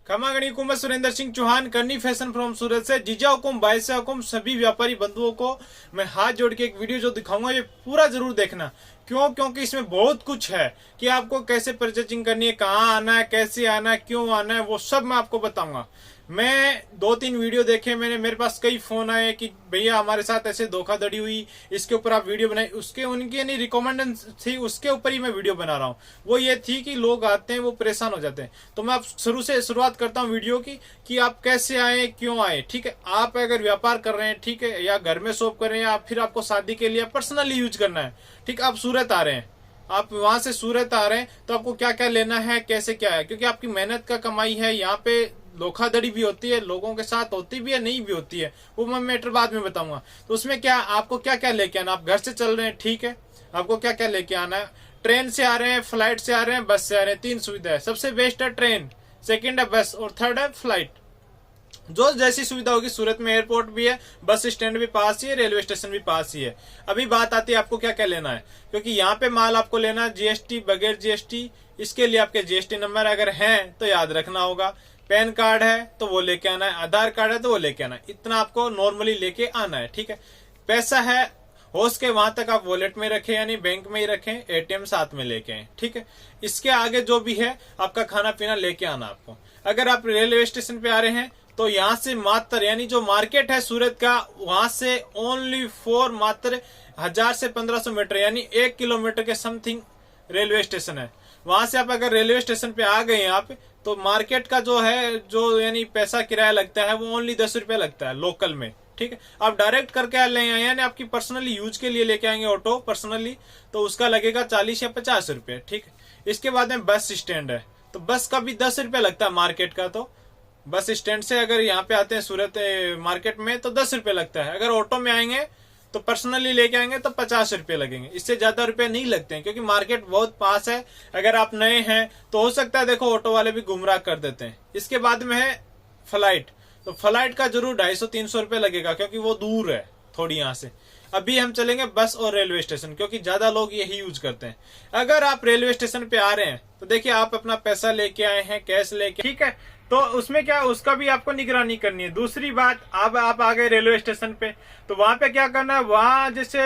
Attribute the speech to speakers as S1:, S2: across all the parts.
S1: खमागणी हुकूमत सुरेंद्र सिंह चौहान करनी fashion from सूरत से जीजा हुकुम बायसा हुकुम सभी व्यापारी बंधुओं को मैं हाथ जोड़ के एक वीडियो जो दिखाऊंगा ये पूरा जरूर देखना। क्योंकि इसमें बहुत कुछ है कि आपको कैसे परचेजिंग करनी है, कहाँ आना है, कैसे आना है, क्यों आना है, वो सब मैं आपको बताऊंगा। मैं 2-3 वीडियो देखे, मेरे पास कई फोन आए कि भैया हमारे साथ ऐसे धोखाधड़ी हुई, इसके ऊपर आप वीडियो बनाए। उसके उनकी नहीं रिकमेंडेशन थी, उसके ऊपर ही मैं वीडियो बना रहा हूँ। वो ये थी कि लोग आते हैं वो परेशान हो जाते हैं। तो मैं आप शुरुआत करता हूँ वीडियो की कि आप कैसे आए, क्यों आए। ठीक है, आप अगर व्यापार कर रहे हैं, ठीक है, या घर में शॉप कर रहे हैं, या फिर आपको शादी के लिए पर्सनली यूज करना है, ठीक, आप सूरत आ रहे हैं, आप वहां से सूरत आ रहे हैं, तो आपको क्या क्या लेना है, कैसे क्या है, क्योंकि आपकी मेहनत का कमाई है। यहाँ पे धोखाधड़ी भी होती है, लोगों के साथ होती भी है, नहीं भी होती है, वो मैं मैटर बाद में बताऊंगा। तो उसमें क्या आपको क्या क्या लेके आना, आप घर से चल रहे हैं, ठीक है, आपको क्या क्या लेके आना है। ट्रेन से आ रहे हैं, फ्लाइट से आ रहे हैं, बस से आ रहे हैं, 3 सुविधा है। सबसे बेस्ट है ट्रेन, सेकंड है बस, और थर्ड है फ्लाइट। जो जैसी सुविधा होगी, सूरत में एयरपोर्ट भी है, बस स्टैंड भी पास ही है, रेलवे स्टेशन भी पास ही है। अभी बात आती है आपको क्या क्या लेना है, क्योंकि यहाँ पे माल आपको लेना है जीएसटी, बगैर जीएसटी। इसके लिए आपके जीएसटी नंबर अगर हैं तो याद रखना होगा, पैन कार्ड है तो वो लेके आना है, आधार कार्ड है तो वो लेके आना है। इतना आपको नॉर्मली लेके आना है, ठीक है। पैसा है हो सके वहां तक आप वॉलेट में रखें, यानी बैंक में ही रखें, एटीएम साथ में लेके आए, ठीक है। इसके आगे जो भी है आपका खाना पीना लेके आना आपको। अगर आप रेलवे स्टेशन पे आ रहे हैं तो यहाँ से मात्र, यानी जो मार्केट है सूरत का, वहां से ओनली फॉर मात्र 1000 से 1500 मीटर, यानी 1 किलोमीटर के समथिंग रेलवे स्टेशन है। वहां से आप अगर रेलवे स्टेशन पे आ गए आप, तो मार्केट का जो है, जो यानी पैसा किराया लगता है, वो ओनली 10 रुपया लगता है लोकल में, ठीक है। आप डायरेक्ट करके ले आए, यानी आपकी पर्सनली यूज के लिए लेके आएंगे ऑटो पर्सनली, तो उसका लगेगा 40 या 50 रुपये, ठीक है। इसके बाद में बस स्टैंड है, तो बस का भी 10 रुपया लगता है मार्केट का। तो बस स्टैंड से अगर यहाँ पे आते हैं सूरत मार्केट में तो 10 रुपये लगता है। अगर ऑटो में आएंगे तो पर्सनली लेके आएंगे तो 50 रुपये लगेंगे, इससे ज्यादा रुपए नहीं लगते हैं, क्योंकि मार्केट बहुत पास है। अगर आप नए हैं तो हो सकता है, देखो ऑटो वाले भी गुमराह कर देते हैं। इसके बाद में है फ्लाइट, तो फ्लाइट का जरूर 250-300 रुपये लगेगा, क्योंकि वो दूर है थोड़ी यहाँ से। अभी हम चलेंगे बस और रेलवे स्टेशन, क्योंकि ज्यादा लोग यही यूज करते हैं। अगर आप रेलवे स्टेशन पे आ रहे हैं तो देखिए, आप अपना पैसा लेके आए हैं, कैश लेके, ठीक है, तो उसमें क्या, उसका भी आपको निगरानी करनी है। दूसरी बात, अब आप आ गए रेलवे स्टेशन पे, तो वहां पे क्या करना है, वहां जैसे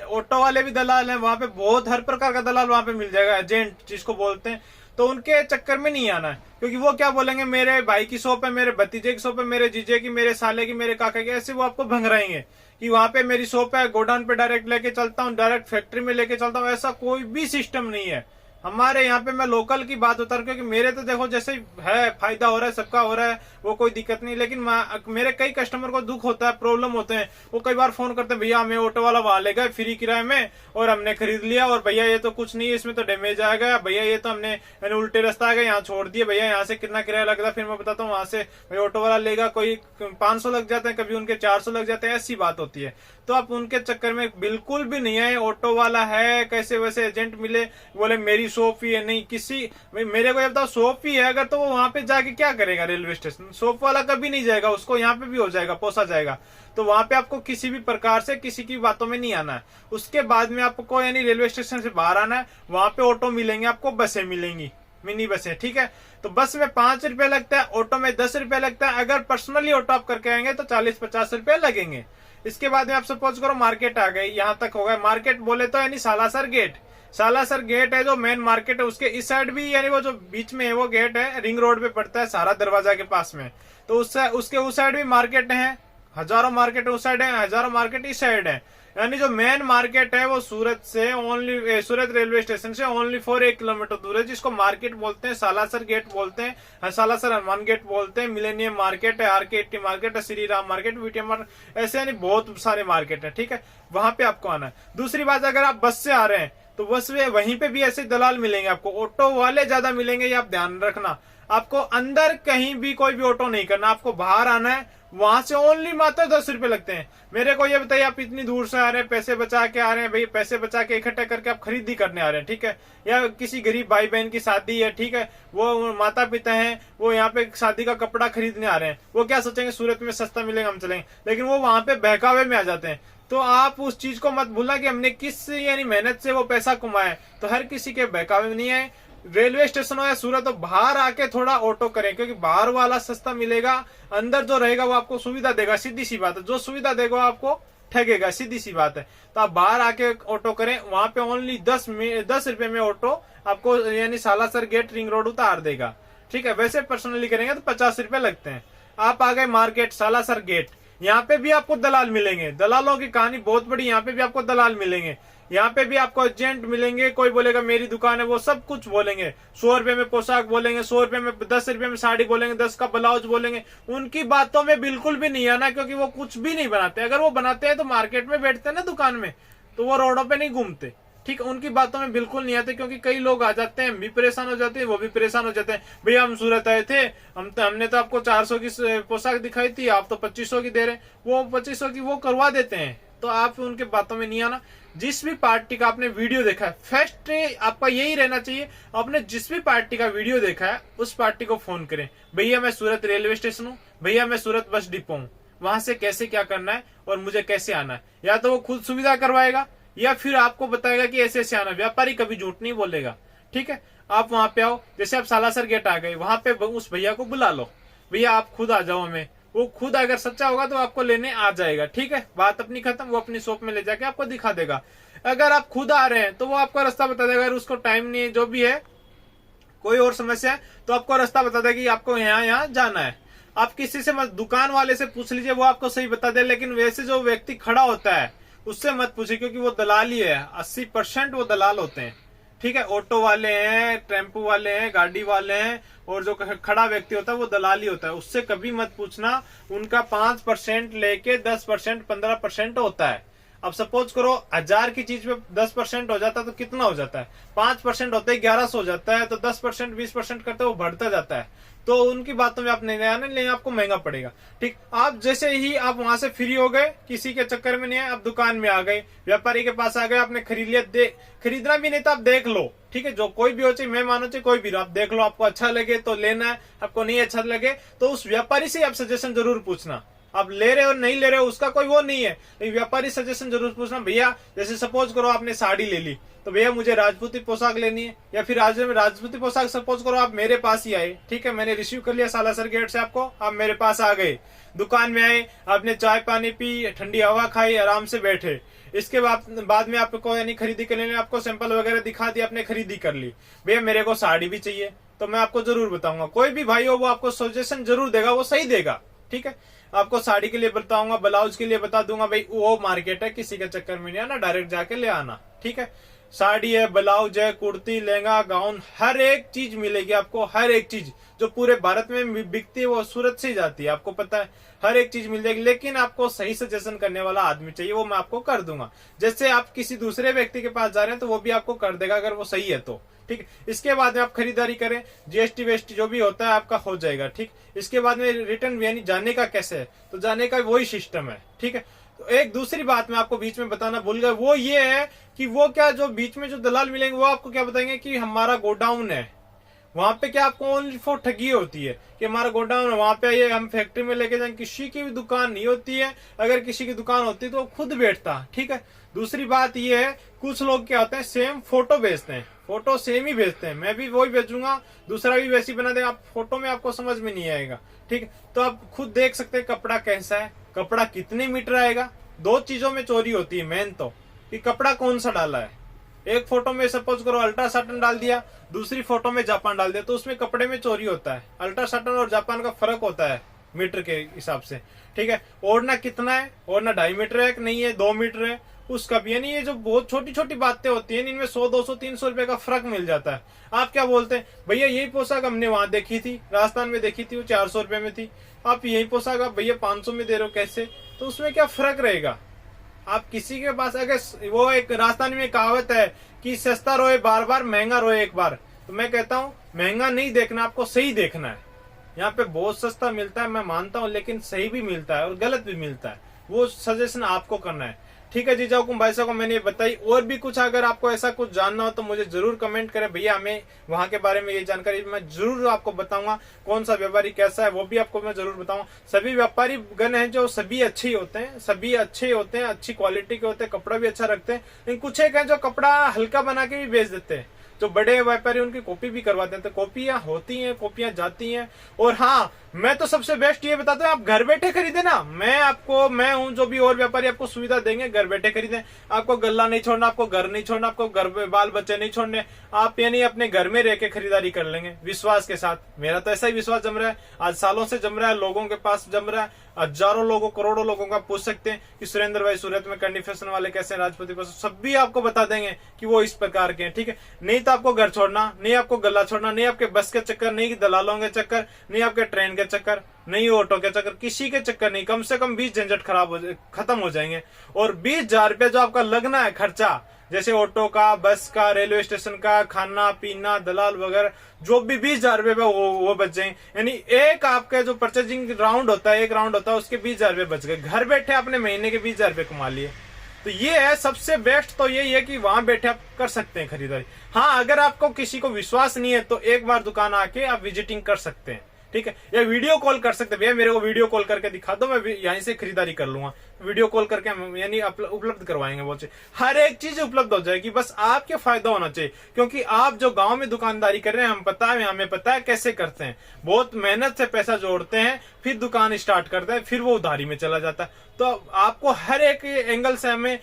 S1: ऑटो वाले भी दलाल हैं, वहां पे बहुत हर प्रकार का दलाल वहां पे मिल जाएगा, एजेंट जिसको बोलते हैं। तो उनके चक्कर में नहीं आना है, क्योंकि वो क्या बोलेंगे, मेरे भाई की शॉप है, मेरे भतीजे की शॉप है, मेरे जीजे की, मेरे साले की, मेरे काका की, ऐसे वो आपको भंगराएंगे कि वहां पे मेरी शॉप है, गोडाउन पे डायरेक्ट लेके चलता हूँ, डायरेक्ट फैक्ट्री में लेके चलता हूँ। ऐसा कोई भी सिस्टम नहीं है हमारे यहाँ पे। मैं लोकल की बात बता रहा हूँ, क्योंकि मेरे तो देखो जैसे है, फायदा हो रहा है, सबका हो रहा है, वो कोई दिक्कत नहीं। लेकिन मेरे कई कस्टमर को दुख होता है, प्रॉब्लम होते हैं। वो कई बार फोन करते हैं, भैया हमें ऑटो वाला वहां ले गए फ्री किराए में, और हमने खरीद लिया, और भैया ये तो कुछ नहीं है, इसमें तो डैमेज आ गया, भैया ये तो हमने उल्टे रास्ता आ गया, यहाँ छोड़ दिए, भैया यहाँ से कितना किराया लगता है। फिर मैं बताता हूँ, वहां से भैया ऑटो वाला लेगा, कोई 500 लग जाते हैं, कभी उनके 400 लग जाते हैं, ऐसी बात होती है। तो आप उनके चक्कर में बिल्कुल भी नहीं आए। ऑटो वाला है, कैसे वैसे एजेंट मिले, बोले मेरी शॉप ही है, नहीं किसी, मेरे को ये बताओ शॉप ही है अगर, तो वो वहां पे जाके क्या करेगा रेलवे स्टेशन। शॉप वाला कभी नहीं जाएगा, उसको यहाँ पे भी हो जाएगा, पोसा जाएगा। तो वहां पे आपको किसी भी प्रकार से किसी की बातों में नहीं आना है। उसके बाद में आपको यानी रेलवे स्टेशन से बाहर आना है, वहां पे ऑटो मिलेंगे आपको, बसें मिलेंगी, मिनी बसें, ठीक है। तो बस में 5 रुपए लगता है, ऑटो में 10 रुपए लगता है। अगर पर्सनली ऑटो आप करके आएंगे तो 40-50 रुपए लगेंगे। इसके बाद में आप सपोज करो मार्केट आ गई, यहाँ तक हो गए। मार्केट बोले तो यानी सालासर गेट, सालासर गेट है जो मेन मार्केट है, उसके इस साइड भी, यानी वो जो बीच में है वो गेट है, रिंग रोड पे पड़ता है, सारा दरवाजा के पास में। तो उसके उस साइड भी मार्केट है, हजारों मार्केट उस साइड है, हजारों मार्केट इस साइड है। यानी जो मेन मार्केट है वो सूरत से ओनली, सूरत रेलवे स्टेशन से ओनली फॉर 1 किलोमीटर दूर है, जिसको मार्केट बोलते हैं, सालासर गेट बोलते हैं, सालासर हनुमान गेट बोलते हैं, मिलेनियम मार्केट है, RK80 मार्केट है, Shri Ram market, VTM market, ऐसे यानी बहुत सारे मार्केट है, ठीक है। वहां पे आपको आना है। दूसरी बात, अगर आप बस से आ रहे हैं तो बस में वहीं पे भी ऐसे दलाल मिलेंगे आपको, ऑटो वाले ज्यादा मिलेंगे, ये आप ध्यान रखना। आपको अंदर कहीं भी कोई भी ऑटो नहीं करना, आपको बाहर आना है, वहां से ओनली मात्र 10 रुपए लगते हैं। मेरे को ये बताइए, आप इतनी दूर से आ रहे हैं, पैसे बचा के आ रहे हैं, भाई पैसे बचा के इकट्ठा करके आप खरीदी करने आ रहे हैं, ठीक है, या किसी गरीब भाई बहन की शादी है, ठीक है, वो माता पिता हैं, वो यहाँ पे शादी का कपड़ा खरीदने आ रहे हैं, वो क्या सोचेंगे सूरत में सस्ता मिलेगा हम चलेंगे, लेकिन वो वहां पे बहकावे में आ जाते हैं। तो आप उस चीज को मत भूलना कि हमने किस यानी मेहनत से वो पैसा कमाया, तो हर किसी के बहकावे में नहीं आए। रेलवे स्टेशन हो या सूरत हो, बाहर आके थोड़ा ऑटो करें, क्योंकि बाहर वाला सस्ता मिलेगा, अंदर जो रहेगा वो आपको सुविधा देगा, सीधी सी बात है। जो सुविधा देगा वो आपको ठगेगा, सीधी सी बात है। तो आप बाहर आके ऑटो करें, वहां पे ओनली 10 रुपए में ऑटो आपको यानी सालासर गेट रिंग रोड उतार देगा, ठीक है। वैसे पर्सनली करेंगे तो 50 रुपए लगते हैं। आप आ गए मार्केट सालासर गेट, यहाँ पे भी आपको दलाल मिलेंगे। दलालों की कहानी बहुत बड़ी, यहाँ पे भी आपको दलाल मिलेंगे, यहाँ पे भी आपको एजेंट मिलेंगे। कोई बोलेगा मेरी दुकान है, वो सब कुछ बोलेंगे। 100 रुपए में पोशाक बोलेंगे, 100 रुपए में 10 रुपए में साड़ी बोलेंगे, 10 का ब्लाउज बोलेंगे। उनकी बातों में बिल्कुल भी नहीं आना, क्योंकि वो कुछ भी नहीं बनाते। अगर वो बनाते हैं तो मार्केट में बैठते हैं ना दुकान में, तो वो रोडों पे नहीं घूमते, ठीक है। उनकी बातों में बिल्कुल नहीं आते, क्योंकि कई लोग आ जाते हैं, हम भी परेशान हो जाते हैं, वो भी परेशाान हो जाते हैं। भैया हम सूरत आए थे, हमने तो आपको 400 की पोशाक दिखाई थी, आप तो 2500 की दे रहे। वो 2500 की वो करवा देते हैं, तो आप उनके बातों में नहीं आना। जिस भी पार्टी का आपने वीडियो देखा है, फर्स्ट आपका यही रहना चाहिए, आपने जिस भी पार्टी का वीडियो देखा है उस पार्टी को फोन करें, भैया मैं सूरत रेलवे स्टेशन हूँ, भैया मैं सूरत बस डिपो हूँ, वहां से कैसे क्या करना है और मुझे कैसे आना है। या तो वो खुद सुविधा करवाएगा या फिर आपको बताएगा कि ऐसे ऐसे आना। व्यापारी कभी झूठ नहीं बोलेगा, ठीक है। आप वहां पे आओ, जैसे आप सालासर गेट आ गए, वहां पे उस भैया को बुला लो, भैया आप खुद आ जाओ हमें। वो खुद अगर सच्चा होगा तो आपको लेने आ जाएगा, ठीक है। बात अपनी खत्म, वो अपनी शॉप में ले जाके आपको दिखा देगा। अगर आप खुद आ रहे हैं तो वो आपको रास्ता बता देगा। अगर उसको टाइम नहीं है, जो भी है, कोई और समस्या है, तो आपको रास्ता बता देगा कि आपको यहाँ जाना है। आप किसी से मत, दुकान वाले से पूछ लीजिए, वो आपको सही बता दे। लेकिन वैसे जो व्यक्ति खड़ा होता है उससे मत पूछिए, क्योंकि वो दलाल ही है। 80% वो दलाल होते हैं, ठीक है। ऑटो वाले हैं, टेम्पो वाले हैं, गाड़ी वाले हैं, और जो खड़ा व्यक्ति होता है वो दलाली होता है। उससे कभी मत पूछना। उनका 5% लेके 10%, 15% होता है। अब सपोज करो 1000 की चीज पे 10% हो जाता है तो कितना हो जाता है? 5% होता है 1100 हो जाता है। तो 10%, 20% करते वो बढ़ता जाता है। तो उनकी बातों में आप नहीं आने, लेकिन आपको महंगा पड़ेगा, ठीक। आप जैसे ही आप वहां से फ्री हो गए, किसी के चक्कर में नहीं आए, आप दुकान में आ गए, व्यापारी के पास आ गए, आपने खरीद लिया। खरीदना भी नहीं तो आप देख लो, ठीक है। जो कोई भी हो, चाहे मैं मानो चाहे कोई भी, आप देख लो। आपको अच्छा लगे तो लेना है, आपको नहीं अच्छा लगे तो उस व्यापारी से आप सजेशन जरूर पूछना। आप ले रहे हो नहीं ले रहे हो उसका कोई वो नहीं है, लेकिन व्यापारी सजेशन जरूर पूछना। भैया जैसे सपोज करो आपने साड़ी ले ली, तो भैया मुझे राजपूती पोशाक लेनी है, या फिर राजपूती पोशाक सपोज करो आप मेरे पास ही आए, ठीक है। मैंने रिसीव कर लिया सालासर गेट से आपको, आप मेरे पास आ गए, दुकान में आए, आपने चाय पानी पी, ठंडी हवा खाई, आराम से बैठे। इसके बाद में आपको यानी खरीदी करने में आपको सैंपल वगैरह दिखा दिया, आपने खरीदी कर ली। भैया मेरे को साड़ी भी चाहिए, तो मैं आपको जरूर बताऊंगा। कोई भी भाई हो वो आपको सजेशन जरूर देगा, वो सही देगा, ठीक है। आपको साड़ी के लिए बताऊंगा, ब्लाउज के लिए बता दूंगा, भाई वो मार्केट है, किसी के चक्कर में नहीं आना, डायरेक्ट जाके ले आना, ठीक है। साड़ी है, ब्लाउज है, कुर्ती, लहंगा, गाउन, हर एक चीज मिलेगी आपको। हर एक चीज जो पूरे भारत में बिकती है वो सूरत से ही जाती है, आपको पता है। हर एक चीज मिल जाएगी, लेकिन आपको सही सजेशन करने वाला आदमी चाहिए, वो मैं आपको कर दूंगा। जैसे आप किसी दूसरे व्यक्ति के पास जा रहे हैं तो वो भी आपको कर देगा, अगर वो सही है तो, ठीक। इसके बाद में आप खरीदारी करें, जीएसटी वेस्टी जो भी होता है आपका हो जाएगा, ठीक। इसके बाद में रिटर्न यानी जाने का कैसे है, तो जाने का वही सिस्टम है, ठीक है। तो एक दूसरी बात मैं आपको बीच में बताना भूल गया, वो ये है कि वो क्या, जो बीच में जो दलाल मिलेंगे वो आपको क्या बताएंगे कि हमारा गोडाउन है, वहां पे क्या आपको ओनली फॉर ठगी होती है कि हमारा गोडाउन है, वहां पे आइए हम फैक्ट्री में लेके जाएंगे। किसी की भी दुकान नहीं होती है, अगर किसी की दुकान होती तो खुद बैठता, ठीक है। दूसरी बात ये है, कुछ लोग क्या होते हैं सेम फोटो भेजते हैं, फोटो सेम ही भेजते हैं, मैं भी वही भेजूंगा, दूसरा भी वैसी बना देगा, आप फोटो में आपको समझ में नहीं आएगा, ठीक। तो आप खुद देख सकते हैं कपड़ा कैसा है, कपड़ा कितने मीटर आएगा। दो चीजों में चोरी होती है मेन तो, कि कपड़ा कौन सा डाला है। एक फोटो में सपोज करो अल्ट्रा साटन डाल दिया, दूसरी फोटो में जापान डाल दिया, तो उसमें कपड़े में चोरी होता है। अल्ट्रा साटन और जापान का फर्क होता है मीटर के हिसाब से, ठीक है। ओढ़ना कितना है, ओढ़ना 2.5 मीटर है कि नहीं है, 2 मीटर है, उसका भी। यानी ये जो बहुत छोटी छोटी बातें होती हैं, इनमें 100, 200, 300 रुपए का फर्क मिल जाता है। आप क्या बोलते हैं, भैया यही पोशाक हमने वहां देखी थी, राजस्थान में देखी थी, वो 400 रुपए में थी, आप यही पोशाक आप भैया 500 में दे रहे हो, कैसे? तो उसमें क्या फर्क रहेगा। आप किसी के पास, अगर वो एक राजस्थान में कहावत है कि सस्ता रोए बार बार, महंगा रोए एक बार, तो मैं कहता हूँ महंगा नहीं देखना, आपको सही देखना है। यहाँ पे बहुत सस्ता मिलता है मैं मानता हूँ, लेकिन सही भी मिलता है और गलत भी मिलता है, वो सजेशन आपको करना है, ठीक है। जीजा हुकुम भाई साहब को मैंने ये बताई। और भी कुछ अगर आपको ऐसा कुछ जानना हो तो मुझे जरूर कमेंट करें, भैया हमें वहां के बारे में ये जानकारी, मैं जरूर आपको बताऊंगा। कौन सा व्यापारी कैसा है वो भी आपको मैं जरूर बताऊंगा। सभी व्यापारी गण हैं जो सभी अच्छे ही होते हैं, सभी अच्छे होते हैं, अच्छी क्वालिटी के होते हैं, कपड़ा भी अच्छा रखते हैं। लेकिन कुछ एक है जो कपड़ा हल्का बना के भी बेच देते हैं, जो बड़े व्यापारी उनकी कॉपी भी करवाते हैं, तो कॉपियां होती हैं, कॉपियां जाती हैं। और हाँ, मैं तो सबसे बेस्ट ये बताता हूँ, आप घर बैठे खरीदे ना, मैं हूँ जो भी और व्यापारी आपको सुविधा देंगे, घर बैठे खरीदे। आपको गल्ला नहीं छोड़ना, आपको घर नहीं छोड़ना, आपको घर बाल बच्चे नहीं छोड़ने, आप यानी अपने घर में रह के खरीदारी कर लेंगे विश्वास के साथ। मेरा तो ऐसा ही विश्वास जम रहा है, आज सालों से जम रहा है, लोगों के पास जम रहा है, हजारों लोगों करोड़ों लोगों का पूछ सकते हैं कि सुरेंद्र भाई सूरत में करनी फैशन वाले कैसे, राजपूती को सब भी आपको बता देंगे कि वो इस प्रकार के हैं, ठीक है। नहीं तो आपको घर छोड़ना, नहीं आपको गला छोड़ना, नहीं आपके बस के चक्कर, नहीं दलालों के चक्कर, नहीं आपके ट्रेन के चक्कर, नहीं ऑटो के चक्कर, किसी के चक्कर नहीं। कम से कम 20 झंझट खत्म हो जाएंगे। और 20,000 रुपया जो आपका लगना है खर्चा, जैसे ऑटो का, बस का, रेलवे स्टेशन का, खाना पीना, दलाल वगैरह, जो भी 20,000 रुपये पे वो बच जाएंगे। यानी एक आपका जो परचेजिंग राउंड होता है, एक राउंड होता है, उसके 20,000 रुपये बच गए। घर बैठे आपने महीने के 20,000 रुपये कमा लिए। तो ये है सबसे बेस्ट, तो यही है कि वहां बैठे आप कर सकते हैं खरीदारी। हाँ, अगर आपको किसी को विश्वास नहीं है तो एक बार दुकान आके आप विजिटिंग कर सकते हैं, ठीक है, या वीडियो कॉल कर सकते हैं। भैया मेरे को वीडियो कॉल करके दिखा दो, मैं यहीं से खरीदारी कर लूंगा। वीडियो कॉल करके हम यानी उपलब्ध करवाएंगे, वो चीज, हर एक चीज उपलब्ध हो जाएगी। बस आपके फायदा होना चाहिए, क्योंकि आप जो गांव में दुकानदारी कर रहे हैं, हमें पता है कैसे करते हैं। बहुत मेहनत से पैसा जोड़ते हैं, फिर दुकान स्टार्ट करते हैं, फिर वो उधारी में चला जाता है। तो आपको हर एक एंगल से हमें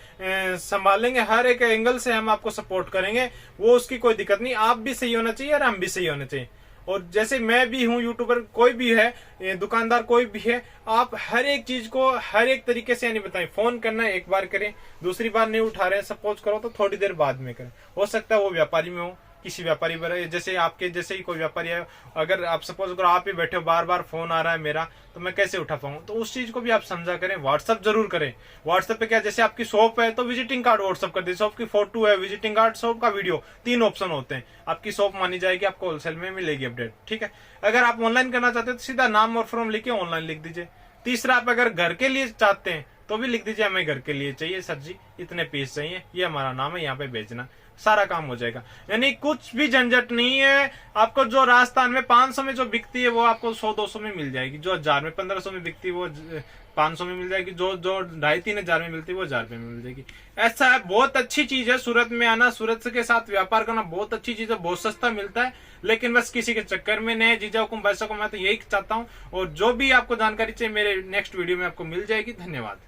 S1: संभालेंगे, हर एक एंगल से हम आपको सपोर्ट करेंगे, वो उसकी कोई दिक्कत नहीं। आप भी सही होना चाहिए और हम भी सही होना चाहिए। और जैसे मैं भी हूँ, यूट्यूबर कोई भी है, दुकानदार कोई भी है, आप हर एक चीज को हर एक तरीके से यानी बताएं। फोन करना है, एक बार करें, दूसरी बार नहीं उठा रहे हैं, सपोज करो तो थोड़ी देर बाद में करें। हो सकता है वो व्यापारी में हो, किसी व्यापारी पर, जैसे आपके जैसे ही कोई व्यापारी है, अगर आप सपोज करो आप ही बैठे हो, बार बार फोन आ रहा है मेरा, तो मैं कैसे उठा पाऊंगा, तो उस चीज को भी आप समझा करें। व्हाट्सअप जरूर करें। व्हाट्सएप पे क्या, जैसे आपकी शॉप है तो विजिटिंग कार्ड व्हाट्सअप कर दीजिए, शॉप की फोटो है, विजिटिंग कार्ड, शॉप का वीडियो, 3 ऑप्शन होते हैं। आपकी शॉप मानी जाएगी, आपको होलसेल में मिलेगी अपडेट, ठीक है। अगर आप ऑनलाइन करना चाहते हैं तो सीधा नाम और फॉर्म लिख के ऑनलाइन लिख दीजिए। तीसरा, आप अगर घर के लिए चाहते हैं तो भी लिख दीजिए, हमें घर के लिए चाहिए सर जी, इतने पीस चाहिए, ये हमारा नाम है, यहाँ पे भेजना, सारा काम हो जाएगा। यानी कुछ भी झंझट नहीं है। आपको जो राजस्थान में 500 में जो बिकती है वो आपको 100-200 में मिल जाएगी। जो 1000 में 1500 में बिकती है वो 500 में मिल जाएगी। जो 2,500-3 हजार में मिलती है वो 1000 रुपये में मिल जाएगी। ऐसा है, बहुत अच्छी चीज है सूरत में आना, सूरत के साथ व्यापार करना बहुत अच्छी चीज है, बहुत सस्ता मिलता है। लेकिन बस किसी के चक्कर में नहीं, जीजा हुकुम पैसा को, मैं तो यही चाहता हूँ। और जो भी आपको जानकारी चाहिए मेरे नेक्स्ट वीडियो में आपको मिल जाएगी। धन्यवाद।